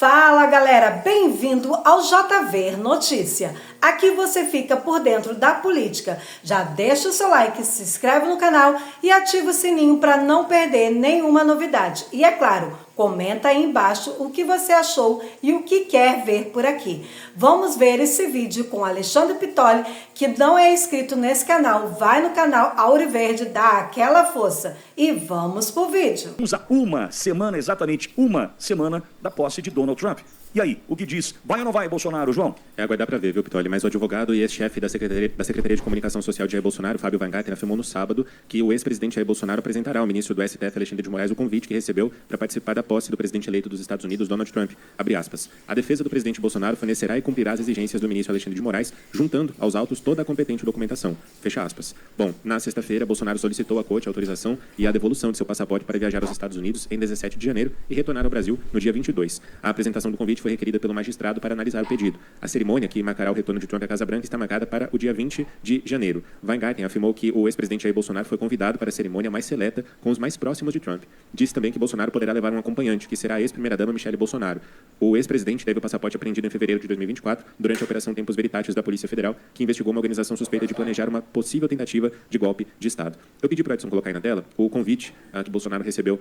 Fala galera, bem-vindo ao JV Notícia. Aqui você fica por dentro da política. Já deixa o seu like, se inscreve no canal e ativa o sininho para não perder nenhuma novidade. E é claro, comenta aí embaixo o que você achou e o que quer ver por aqui. Vamos ver esse vídeo com Alexandre Pitoli, que não é inscrito nesse canal. Vai no canal Auriverde, dá aquela força. E vamos pro vídeo. Vamos a uma semana, exatamente uma semana da posse de Donald Trump. E aí, o que diz? Vai ou não vai, Bolsonaro, João? É aguardar para ver, viu, Pitoli? Mas o advogado e ex-chefe da Secretaria de Comunicação Social de Jair Bolsonaro, Fábio Weingarten, afirmou no sábado que o ex-presidente Jair Bolsonaro apresentará ao ministro do STF, Alexandre de Moraes, o convite que recebeu para participar da posse do presidente eleito dos Estados Unidos, Donald Trump. Abre aspas. A defesa do presidente Bolsonaro fornecerá e cumprirá as exigências do ministro Alexandre de Moraes, juntando aos autos toda a competente documentação. Fecha aspas. Bom, na sexta-feira, Bolsonaro solicitou à corte a autorização e a devolução de seu passaporte para viajar aos Estados Unidos em 17 de janeiro e retornar ao Brasil no dia 22. A apresentação do convite foi requerida pelo magistrado para analisar o pedido. A cerimônia que marcará o retorno de Trump à Casa Branca está marcada para o dia 20 de janeiro. Weingarten afirmou que o ex-presidente Jair Bolsonaro foi convidado para a cerimônia mais seleta com os mais próximos de Trump. Disse também que Bolsonaro poderá levar um acompanhante, que será a ex-primeira-dama Michele Bolsonaro. O ex-presidente teve o passaporte apreendido em fevereiro de 2024 durante a Operação Tempos Veritatis da Polícia Federal, que investigou uma organização suspeita de planejar uma possível tentativa de golpe de Estado. Eu pedi para o Edson colocar aí na tela o convite que Bolsonaro recebeu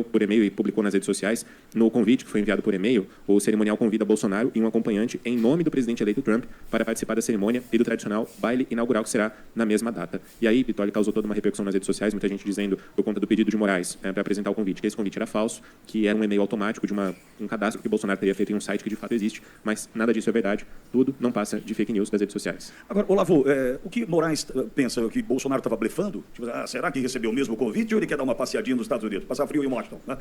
por e-mail e publicou nas redes sociais. No convite que foi enviado por e-mail, o cerimonial convida Bolsonaro e um acompanhante em nome do presidente eleito Trump para participar da cerimônia e do tradicional baile inaugural que será na mesma data. E aí, Pitoli, causou toda uma repercussão nas redes sociais, muita gente dizendo, por conta do pedido de Moraes para apresentar o convite, que esse convite era falso, que era um e-mail automático de um cadastro que Bolsonaro teria feito em um site que de fato existe, mas nada disso é verdade, tudo não passa de fake news das redes sociais. Agora, Olavo, o que Moraes pensa que Bolsonaro estava blefando? Tipo, será que recebeu mesmo o convite ou ele quer dar uma passeadinha nos Estados Unidos, passar frio em Washington? Né?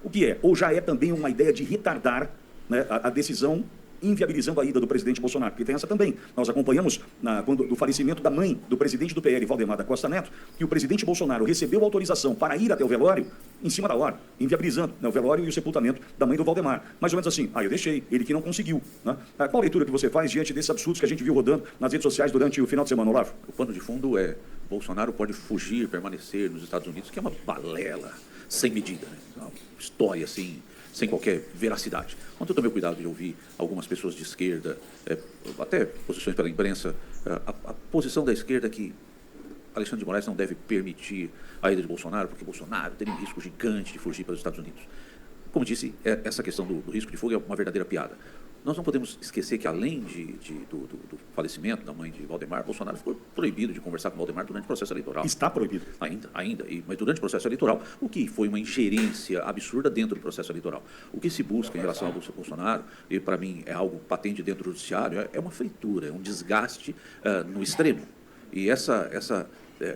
O que é? Ou já é também uma ideia de retardar, né, a decisão inviabilizando a ida do presidente Bolsonaro, porque tem essa também. Nós acompanhamos, quando do falecimento da mãe do presidente do PL, Valdemar da Costa Neto, que o presidente Bolsonaro recebeu autorização para ir até o velório em cima da hora, inviabilizando, né, o velório e o sepultamento da mãe do Valdemar. Mais ou menos assim, eu deixei, ele que não conseguiu. Né? Qual a leitura que você faz diante desses absurdos que a gente viu rodando nas redes sociais durante o final de semana, Olavo? O pano de fundo é, Bolsonaro pode fugir, permanecer nos Estados Unidos, que é uma balela sem medida, né? Uma história assim, sem qualquer veracidade. Ontem eu tomei o cuidado de ouvir algumas pessoas de esquerda, até posições pela imprensa, a posição da esquerda é que Alexandre de Moraes não deve permitir a ida de Bolsonaro, porque Bolsonaro teria um risco gigante de fugir para os Estados Unidos. Como disse, essa questão do risco de fuga é uma verdadeira piada. Nós não podemos esquecer que, além do falecimento da mãe de Valdemar, Bolsonaro ficou proibido de conversar com Valdemar durante o processo eleitoral. Está proibido. Mas durante o processo eleitoral, o que foi uma ingerência absurda dentro do processo eleitoral. O que se busca em relação ao Bolsonaro, e para mim é algo patente dentro do judiciário, é uma fritura, é um desgaste no extremo. E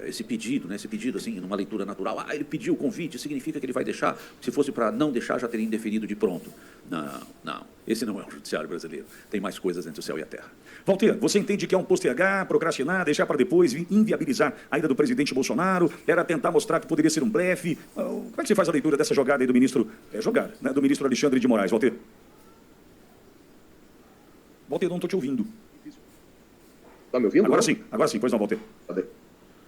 esse pedido, né, assim, numa leitura natural, ele pediu o convite, significa que ele vai deixar, se fosse para não deixar, já teria indeferido de pronto. Não, esse não é o judiciário brasileiro. Tem mais coisas entre o céu e a terra. Walter, você entende que é um postergar, procrastinar, deixar para depois, inviabilizar a ida do presidente Bolsonaro, era tentar mostrar que poderia ser um blefe? Como é que você faz a leitura dessa jogada aí do ministro, do ministro Alexandre de Moraes, Walter? Walter, não estou te ouvindo. Está me ouvindo? Agora sim, pois não, Walter.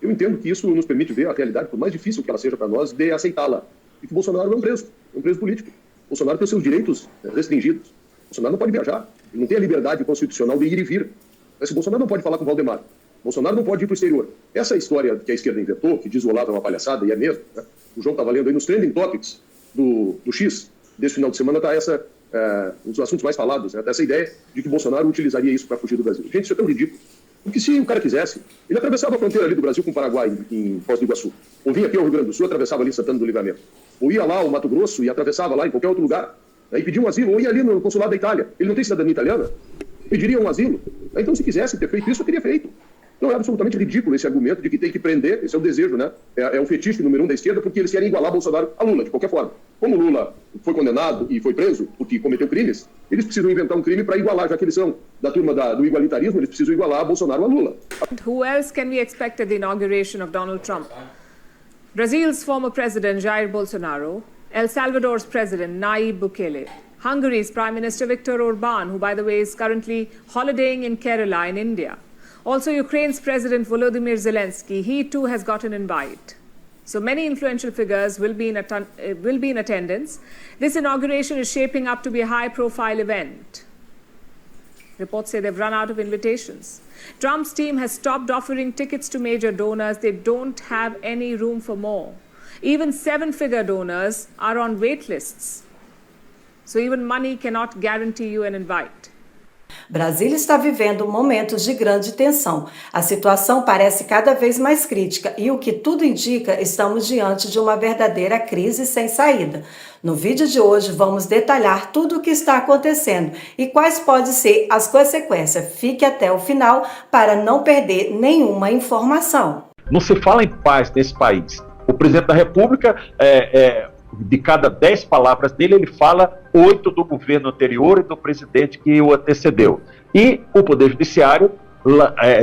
Eu entendo que isso nos permite ver a realidade, por mais difícil que ela seja para nós, de aceitá-la. E que Bolsonaro é um preso político. Bolsonaro tem os seus direitos restringidos. Bolsonaro não pode viajar, ele não tem a liberdade constitucional de ir e vir. Esse Bolsonaro não pode falar com Valdemar. Bolsonaro não pode ir para o exterior. Essa história que a esquerda inventou, que diz o Olavo é uma palhaçada, e é mesmo, né? O João estava lendo aí nos trending topics do X, desse final de semana, está os assuntos mais falados, né? Tá essa ideia de que Bolsonaro utilizaria isso para fugir do Brasil. Gente, isso é tão ridículo. Porque se o cara quisesse, ele atravessava a fronteira ali do Brasil com o Paraguai, em Foz do Iguaçu. Ou vinha aqui ao Rio Grande do Sul, atravessava ali Santana do Livramento. Ou ia lá ao Mato Grosso e atravessava lá em qualquer outro lugar. Aí pedia um asilo, ou ia ali no consulado da Itália. Ele não tem cidadania italiana? Pediria um asilo? Então, se quisesse ter feito isso, eu teria feito. Não, é absolutamente ridículo esse argumento de que tem que prender, esse é o desejo, né? É o fetiche número 1 da esquerda, porque eles querem igualar Bolsonaro a Lula, de qualquer forma. Como Lula foi condenado e foi preso porque cometeu crimes, eles precisam inventar um crime para igualar, já que eles são da turma do igualitarismo, eles precisam igualar Bolsonaro a Lula. Who else can we expect at the inauguration of Donald Trump? Brazil's former president Jair Bolsonaro, El Salvador's president Nayib Bukele, Hungary's Prime Minister Viktor Orbán, who by the way is currently holidaying in Kerala in India. Also Ukraine's President Volodymyr Zelensky, he too has got an invite. So many influential figures will be in attendance. This inauguration is shaping up to be a high-profile event. Reports say they've run out of invitations. Trump's team has stopped offering tickets to major donors. They don't have any room for more. Even seven-figure donors are on wait lists. So even money cannot guarantee you an invite. Brasília está vivendo momentos de grande tensão. A situação parece cada vez mais crítica e, o que tudo indica, estamos diante de uma verdadeira crise sem saída. No vídeo de hoje vamos detalhar tudo o que está acontecendo e quais podem ser as consequências. Fique até o final para não perder nenhuma informação. Não se fala em paz nesse país. O presidente da República, de cada 10 palavras dele, ele fala 8 do governo anterior e do presidente que o antecedeu. E o Poder Judiciário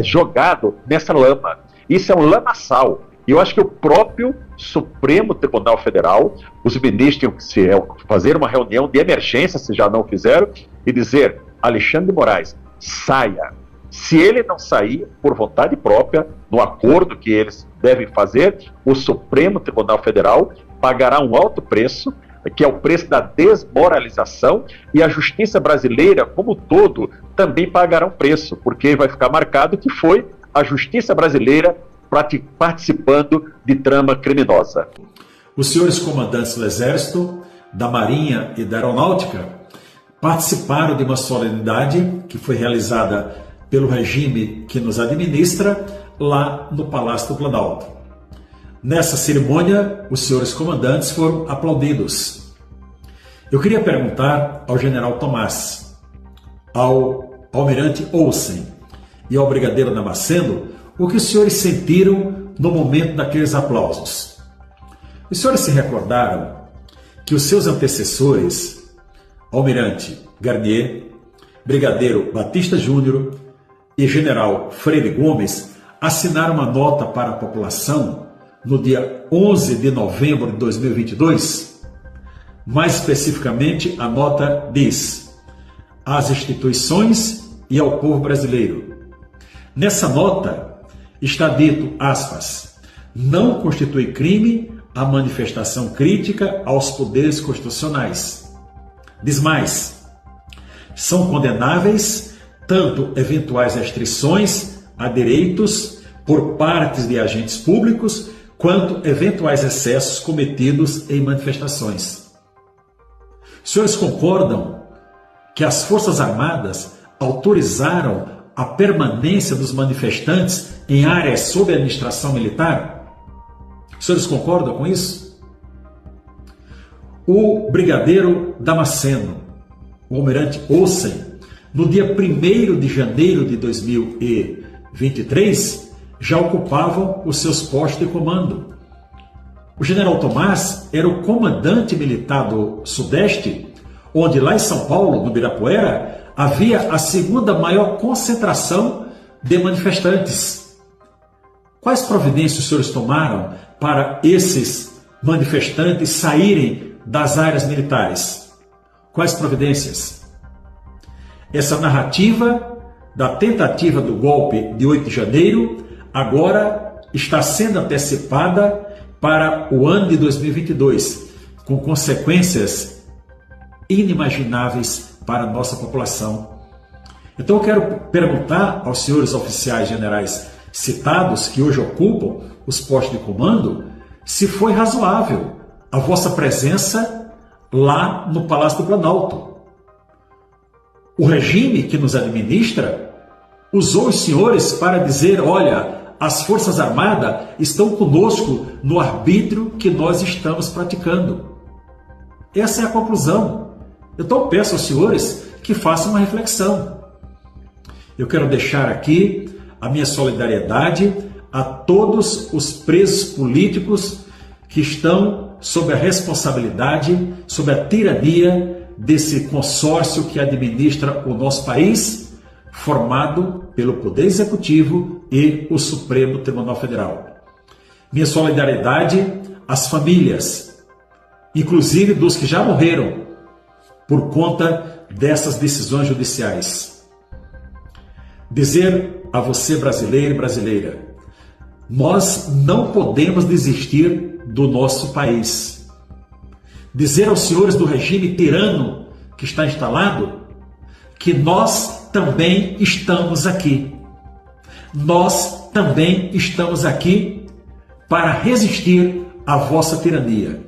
jogado nessa lama. Isso é um lamaçal. E eu acho que o próprio Supremo Tribunal Federal, os ministros tinham que fazer uma reunião de emergência, se já não fizeram, e dizer: Alexandre de Moraes, saia. Se ele não sair por vontade própria, no acordo que eles devem fazer, o Supremo Tribunal Federal pagará um alto preço, que é o preço da desmoralização, e a justiça brasileira, como um todo, também pagará um preço, porque vai ficar marcado que foi a justiça brasileira participando de trama criminosa. Os senhores comandantes do Exército, da Marinha e da Aeronáutica participaram de uma solenidade que foi realizada pelo regime que nos administra lá no Palácio do Planalto. Nessa cerimônia, os senhores comandantes foram aplaudidos. Eu queria perguntar ao general Tomás, ao almirante Olsen e ao brigadeiro Damasceno o que os senhores sentiram no momento daqueles aplausos. Os senhores se recordaram que os seus antecessores, almirante Garnier, brigadeiro Batista Júnior e general Freire Gomes, assinaram uma nota para a população no dia 11 de novembro de 2022? Mais especificamente, a nota diz: às instituições e ao povo brasileiro. Nessa nota está dito, aspas, não constitui crime a manifestação crítica aos poderes constitucionais. Diz mais: são condenáveis tanto eventuais restrições a direitos por parte de agentes públicos, quanto eventuais excessos cometidos em manifestações. Os senhores concordam que as Forças Armadas autorizaram a permanência dos manifestantes em áreas sob administração militar? Os senhores concordam com isso? O brigadeiro Damasceno, o almirante Olsen, no dia 1º de janeiro de 2023, já ocupavam os seus postos de comando. O general Tomás era o comandante militar do Sudeste, onde lá em São Paulo, no Ibirapuera, havia a segunda maior concentração de manifestantes. Quais providências os senhores tomaram para esses manifestantes saírem das áreas militares? Quais providências? Essa narrativa da tentativa do golpe de 8 de janeiro agora está sendo antecipada para o ano de 2022, com consequências inimagináveis para a nossa população. Então eu quero perguntar aos senhores oficiais generais citados, que hoje ocupam os postos de comando, se foi razoável a vossa presença lá no Palácio do Planalto. O regime que nos administra usou os senhores para dizer: olha, as Forças Armadas estão conosco no arbítrio que nós estamos praticando. Essa é a conclusão. Então peço aos senhores que façam uma reflexão. Eu quero deixar aqui a minha solidariedade a todos os presos políticos que estão sob a responsabilidade, sob a tirania desse consórcio que administra o nosso país, formado pelo Poder Executivo e o Supremo Tribunal Federal. Minha solidariedade às famílias, inclusive dos que já morreram por conta dessas decisões judiciais. Dizer a você, brasileiro e brasileira, Nós não podemos desistir do nosso país. Dizer aos senhores do regime tirano que está instalado que nós também estamos aqui. Nós também estamos aqui para resistir à vossa tirania.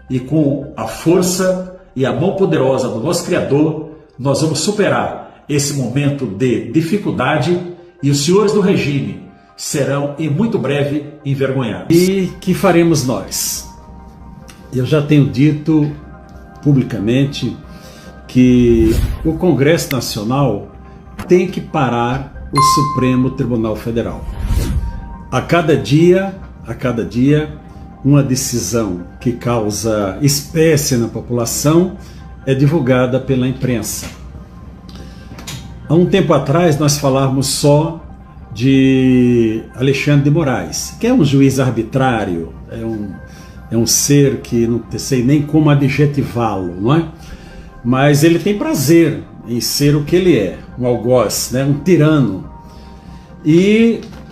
E com a força e a mão poderosa do nosso Criador, nós vamos superar esse momento de dificuldade e os senhores do regime serão em muito breve envergonhados. E que faremos nós? Eu já tenho dito publicamente que o Congresso Nacional tem que parar o Supremo Tribunal Federal. A cada dia, uma decisão que causa espécie na população é divulgada pela imprensa. Há um tempo atrás nós falávamos só de Alexandre de Moraes, que é um juiz arbitrário, é um ser que não sei nem como adjetivá-lo, não é? Mas ele tem prazer em ser o que ele é, um algoz, né? Um tirano.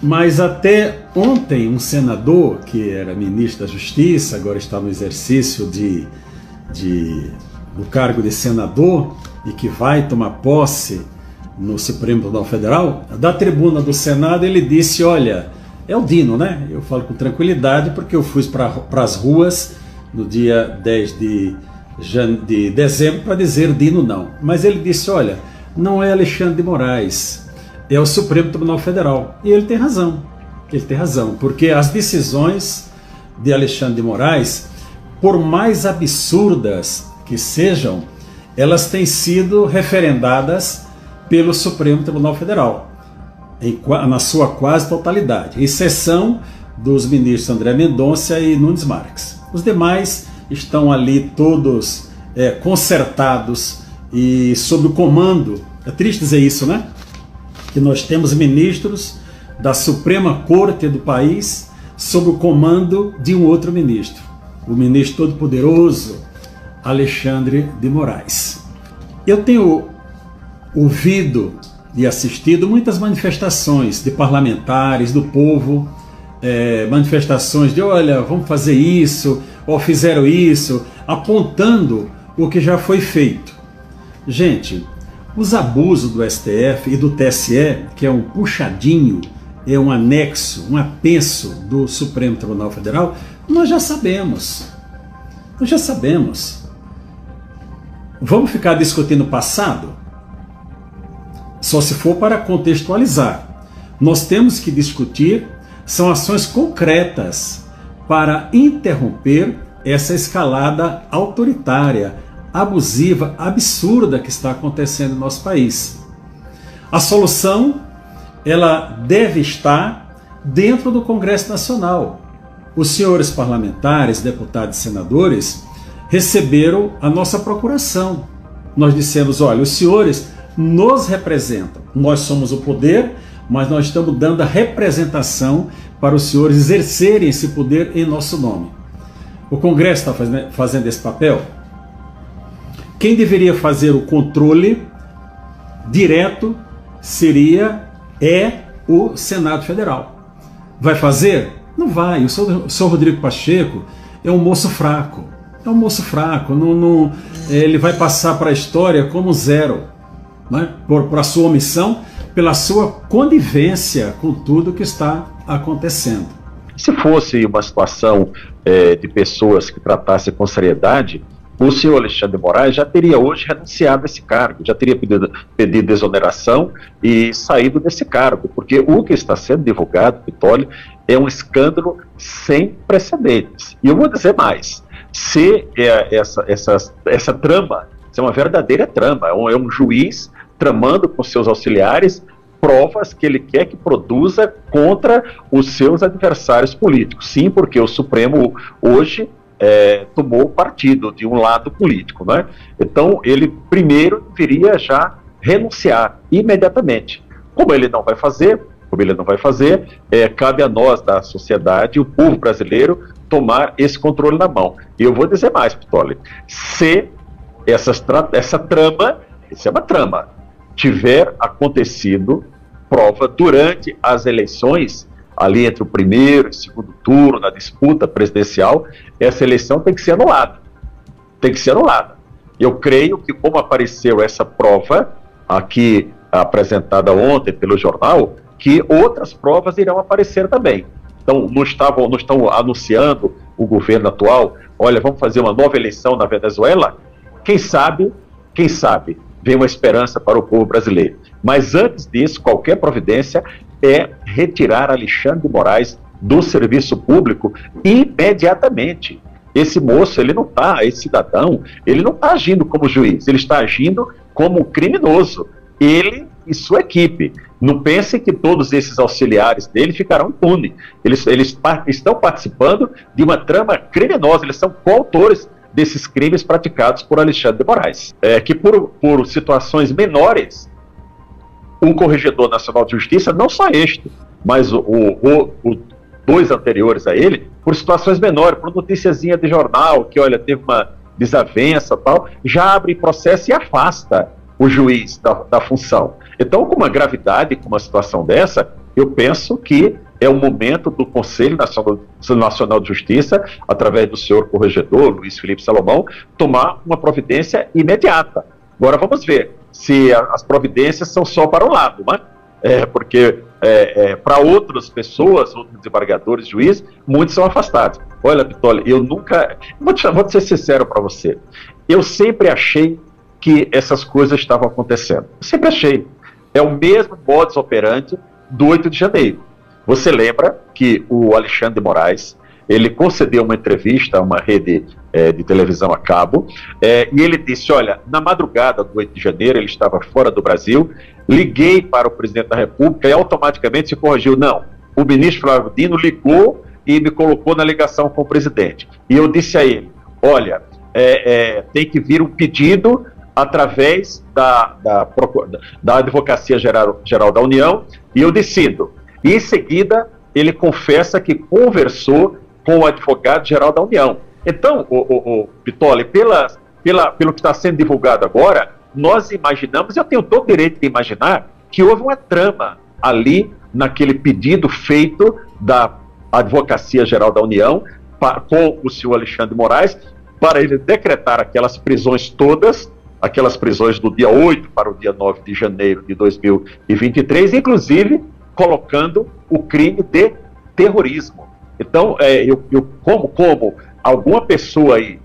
Mas até ontem um senador, que era ministro da Justiça, agora está no exercício do cargo de senador e que vai tomar posse no Supremo Tribunal Federal, da tribuna do Senado ele disse, olha, é o Dino, né? Eu falo com tranquilidade porque eu fui para as ruas no dia 10 de dezembro para dizer Dino não. Mas ele disse, olha, não é Alexandre de Moraes, é o Supremo Tribunal Federal. E ele tem razão, porque as decisões de Alexandre de Moraes, por mais absurdas que sejam, elas têm sido referendadas pelo Supremo Tribunal Federal, na sua quase totalidade, exceção dos ministros André Mendonça e Nunes Marques. Os demais estão ali todos concertados e sob o comando, é triste dizer isso, né? Que nós temos ministros da Suprema Corte do país sob o comando de um outro ministro, o ministro todo-poderoso Alexandre de Moraes. Eu tenho ouvido e assistido muitas manifestações de parlamentares, do povo, manifestações de, olha, vamos fazer isso, ou fizeram isso, apontando o que já foi feito. Gente, os abusos do STF e do TSE, que é um puxadinho, é um anexo, um apenso do Supremo Tribunal Federal, nós já sabemos. Vamos ficar discutindo o passado? Só se for para contextualizar. Nós temos que discutir são ações concretas para interromper essa escalada autoritária, abusiva, absurda que está acontecendo no nosso país. A solução, ela deve estar dentro do Congresso Nacional. Os senhores parlamentares, deputados e senadores receberam a nossa procuração. Nós dissemos, olha, os senhores nos representam. Nós somos o poder, mas nós estamos dando a representação para os senhores exercerem esse poder em nosso nome. O Congresso está fazendo esse papel? Quem deveria fazer o controle direto é o Senado Federal. Vai fazer? Não vai. O senhor Rodrigo Pacheco é um moço fraco. Ele vai passar para a história como zero, né? Por a sua omissão, pela sua conivência com tudo que está acontecendo. Se fosse uma situação de pessoas que tratassem com seriedade, o senhor Alexandre de Moraes já teria hoje renunciado a esse cargo, já teria pedido exoneração e saído desse cargo, porque o que está sendo divulgado, Pitoli, é um escândalo sem precedentes. E eu vou dizer mais, se essa trama, se é uma verdadeira trama, é um juiz tramando com seus auxiliares provas que ele quer que produza contra os seus adversários políticos. Sim, porque o Supremo hoje tomou partido de um lado político, né? Então ele primeiro deveria já renunciar imediatamente. Como ele não vai fazer, cabe a nós da sociedade, o povo brasileiro, tomar esse controle na mão. E eu vou dizer mais, Pitoli, se essa trama, isso é uma trama, tiver acontecido prova durante as eleições, ali entre o primeiro e o segundo turno, na disputa presidencial, essa eleição tem que ser anulada. Tem que ser anulada. Eu creio que, como apareceu essa prova aqui apresentada ontem pelo jornal, que outras provas irão aparecer também. Então, não estão anunciando o governo atual, olha, vamos fazer uma nova eleição na Venezuela? Quem sabe, vem uma esperança para o povo brasileiro. Mas antes disso, qualquer providência é retirar Alexandre de Moraes do serviço público imediatamente. Esse moço, esse cidadão, ele não está agindo como juiz, ele está agindo como criminoso. Ele e sua equipe. Não pensem que todos esses auxiliares dele ficarão impunes. Eles estão participando de uma trama criminosa, eles são coautores desses crimes praticados por Alexandre de Moraes. Que por situações menores, um Corregedor Nacional de Justiça, não só este, mas dois anteriores a ele, por situações menores, por noticiazinha de jornal, que olha, teve uma desavença e tal, já abre processo e afasta o juiz da função. Então, com uma gravidade, com uma situação dessa, eu penso que é o momento do Conselho Nacional de Justiça, através do senhor Corregedor, Luiz Felipe Salomão, tomar uma providência imediata. Agora vamos ver se as providências são só para um lado, né? Porque para outras pessoas, outros desembargadores, juízes, muitos são afastados. Olha, Pitoli, eu nunca... Vou ser sincero para você. Eu sempre achei que essas coisas estavam acontecendo. Eu sempre achei. É o mesmo modus operandi do 8 de janeiro. Você lembra que o Alexandre de Moraes, ele concedeu uma entrevista a uma rede de televisão a cabo, e ele disse, olha, na madrugada do 8 de janeiro, ele estava fora do Brasil, liguei para o presidente da República e automaticamente se corrigiu. Não, o ministro Flávio Dino ligou e me colocou na ligação com o presidente. E eu disse a ele, olha, tem que vir um pedido através da Advocacia Geral da União, e eu decido. E em seguida, ele confessa que conversou com o Advogado-Geral da União. Então, Pitoli, pelo que está sendo divulgado agora, nós imaginamos, eu tenho todo o direito de imaginar, que houve uma trama ali, naquele pedido feito da Advocacia Geral da União com o senhor Alexandre de Moraes, para ele decretar aquelas prisões todas, aquelas prisões do dia 8 para o dia 9 de janeiro de 2023, inclusive colocando o crime de terrorismo. Então, como alguma pessoa aí,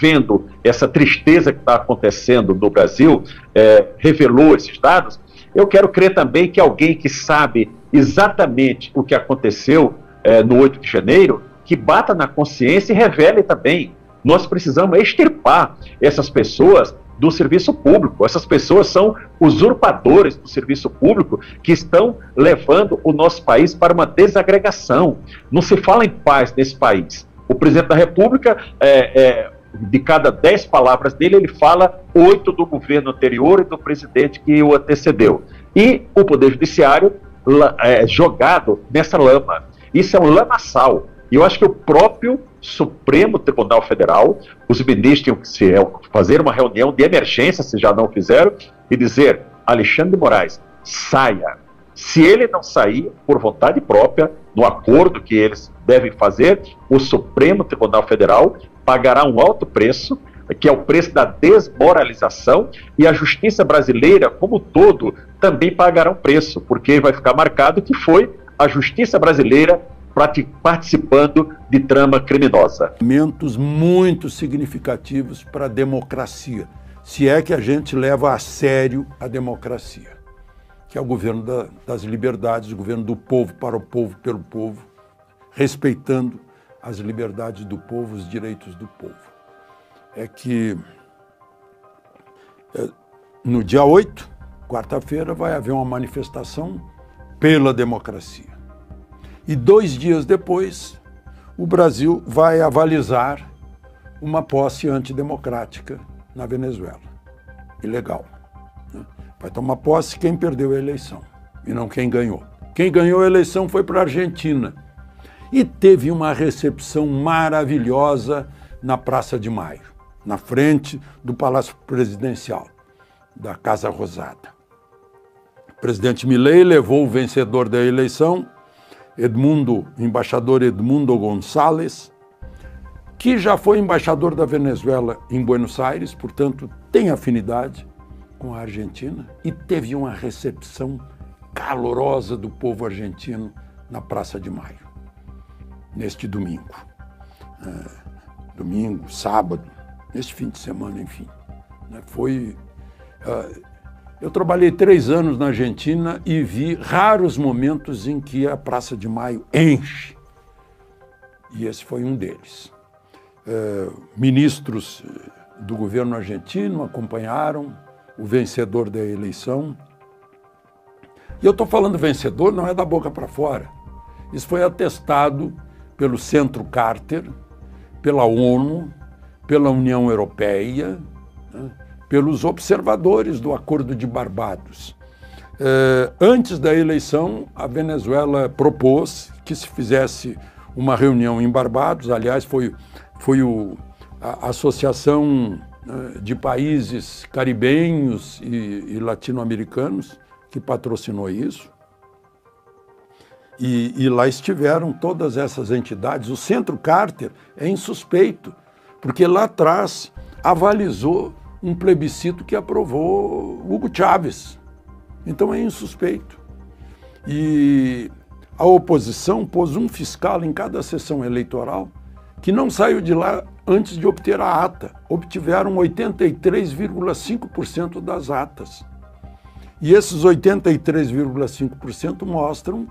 vendo essa tristeza que está acontecendo no Brasil, revelou esses dados, eu quero crer também que alguém que sabe exatamente o que aconteceu no 8 de janeiro, que bata na consciência e revele também. Nós precisamos extirpar essas pessoas do serviço público. Essas pessoas são usurpadores do serviço público que estão levando o nosso país para uma desagregação. Não se fala em paz nesse país. O presidente da República, de cada 10 palavras dele, ele fala 8 do governo anterior e do presidente que o antecedeu. E o Poder Judiciário jogado nessa lama. Isso é um lamaçal. E eu acho que o próprio Supremo Tribunal Federal, os ministros tinham que fazer uma reunião de emergência, se já não fizeram, e dizer, Alexandre de Moraes, saia. Se ele não sair por vontade própria, no acordo que eles devem fazer, o Supremo Tribunal Federal pagará um alto preço, que é o preço da desmoralização, e a justiça brasileira, como um todo, também pagará um preço, porque vai ficar marcado que foi a justiça brasileira participando de trama criminosa. Momentos muito significativos para a democracia, se é que a gente leva a sério a democracia, que é o governo das liberdades, o governo do povo, para o povo, pelo povo, respeitando as liberdades do povo, os direitos do povo. É que no dia 8, quarta-feira, vai haver uma manifestação pela democracia. E 2 dias depois, o Brasil vai avalizar uma posse antidemocrática na Venezuela. Ilegal. Né? Vai tomar posse quem perdeu a eleição, e não quem ganhou. Quem ganhou a eleição foi para a Argentina. E teve uma recepção maravilhosa na Praça de Maio, na frente do Palácio Presidencial, da Casa Rosada. O presidente Milei levou o vencedor da eleição embaixador Edmundo Gonçalves, que já foi embaixador da Venezuela em Buenos Aires, portanto tem afinidade com a Argentina, e teve uma recepção calorosa do povo argentino na Praça de Maio, neste domingo. Domingo, sábado, neste fim de semana, enfim. Eu trabalhei 3 anos na Argentina e vi raros momentos em que a Praça de Maio enche. E esse foi um deles. Ministros do governo argentino acompanharam o vencedor da eleição. E eu estou falando vencedor, não é da boca para fora. Isso foi atestado pelo Centro Carter, pela ONU, pela União Europeia, né, pelos observadores do Acordo de Barbados. Antes da eleição, a Venezuela propôs que se fizesse uma reunião em Barbados. Aliás, foi a Associação de Países Caribenhos e Latino-Americanos que patrocinou isso. E lá estiveram todas essas entidades. O Centro Carter é insuspeito, porque lá atrás avalizou um plebiscito que aprovou Hugo Chávez. Então é insuspeito. E a oposição pôs um fiscal em cada sessão eleitoral que não saiu de lá antes de obter a ata. Obtiveram 83,5% das atas. E esses 83,5% mostram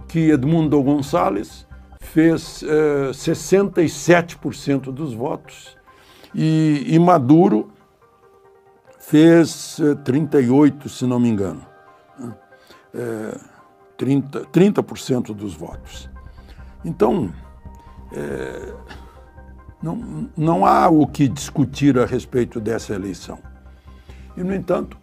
que Edmundo Gonçalves fez 67% dos votos e Maduro fez 38%, se não me engano, 30% dos votos. Então, não há o que discutir a respeito dessa eleição. E, no entanto,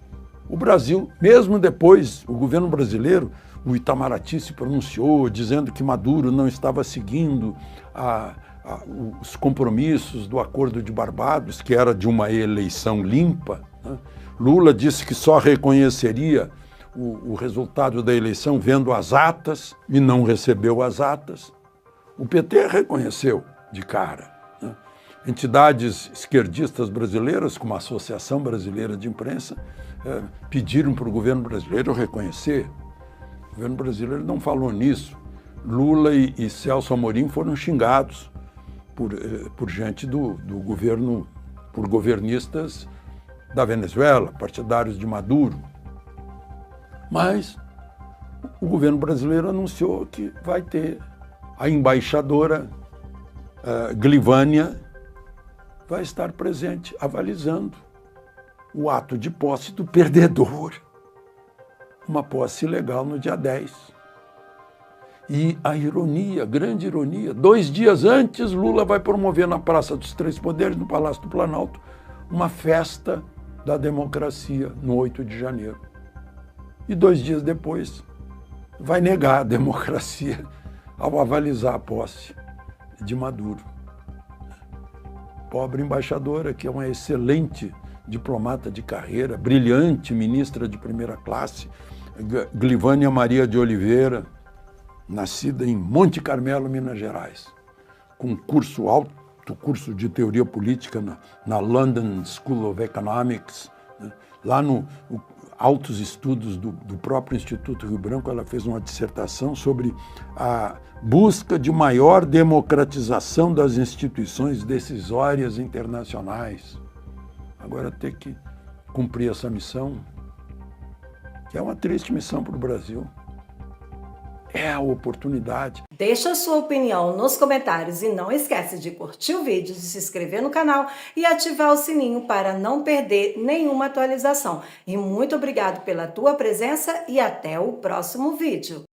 o Brasil, mesmo depois, o governo brasileiro, o Itamaraty se pronunciou dizendo que Maduro não estava seguindo os compromissos do Acordo de Barbados, que era de uma eleição limpa, né? Lula disse que só reconheceria o resultado da eleição vendo as atas e não recebeu as atas. O PT reconheceu de cara, né? Entidades esquerdistas brasileiras, como a Associação Brasileira de Imprensa, pediram para o governo brasileiro reconhecer. O governo brasileiro não falou nisso. Lula e Celso Amorim foram xingados por gente do governo, por governistas da Venezuela, partidários de Maduro. Mas o governo brasileiro anunciou que vai ter a embaixadora Glivânia, vai estar presente avalizando o ato de posse do perdedor. Uma posse ilegal no dia 10. E a ironia, grande ironia, 2 dias antes, Lula vai promover na Praça dos Três Poderes, no Palácio do Planalto, uma festa da democracia no 8 de janeiro. E 2 dias depois, vai negar a democracia ao avalizar a posse de Maduro. Pobre embaixadora, que é uma excelente diplomata de carreira, brilhante ministra de primeira classe, Glivânia Maria de Oliveira, nascida em Monte Carmelo, Minas Gerais, com alto curso de teoria política na London School of Economics, né? Lá no altos estudos do próprio Instituto Rio Branco, ela fez uma dissertação sobre a busca de maior democratização das instituições decisórias internacionais. Agora ter que cumprir essa missão, que é uma triste missão para o Brasil. É a oportunidade. Deixa a sua opinião nos comentários e não esquece de curtir o vídeo, de se inscrever no canal e ativar o sininho para não perder nenhuma atualização. E muito obrigado pela tua presença e até o próximo vídeo.